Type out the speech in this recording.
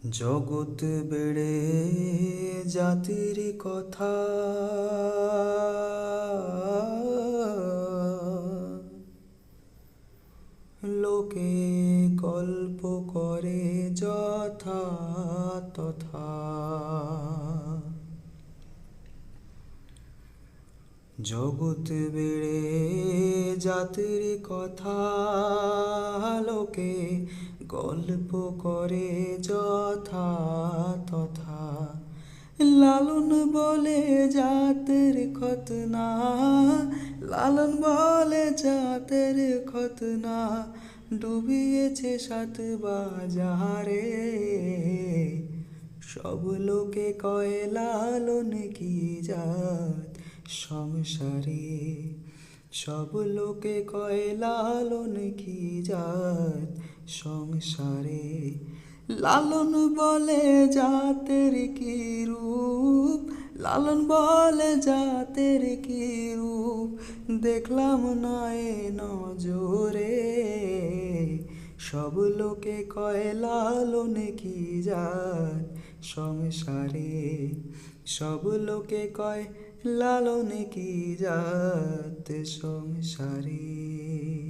জগৎ বেড়ে জাতির কথা লোকে গল্প করে যথা তথা। জগৎ বেড়ে জাতির কথা লোকে গল্প করে যথা তথা। লালন বলে জাতের খতনা, লালন বলে জাতের খতনা, ডুবিয়েছে সাত বাজারে। সব লোকে কয় লালন কি জাত সংসারে, সব লোকে কয় লালন কি জাত সংসারে। লালন বলে জাতের কি রূপ, লালন বলে জাতের কি রূপ, দেখলাম নয় নজরে। সব লোকে কয় লালন কি জাত সংসারে, সব লোকে কয় লালন কি জাত সংসারে।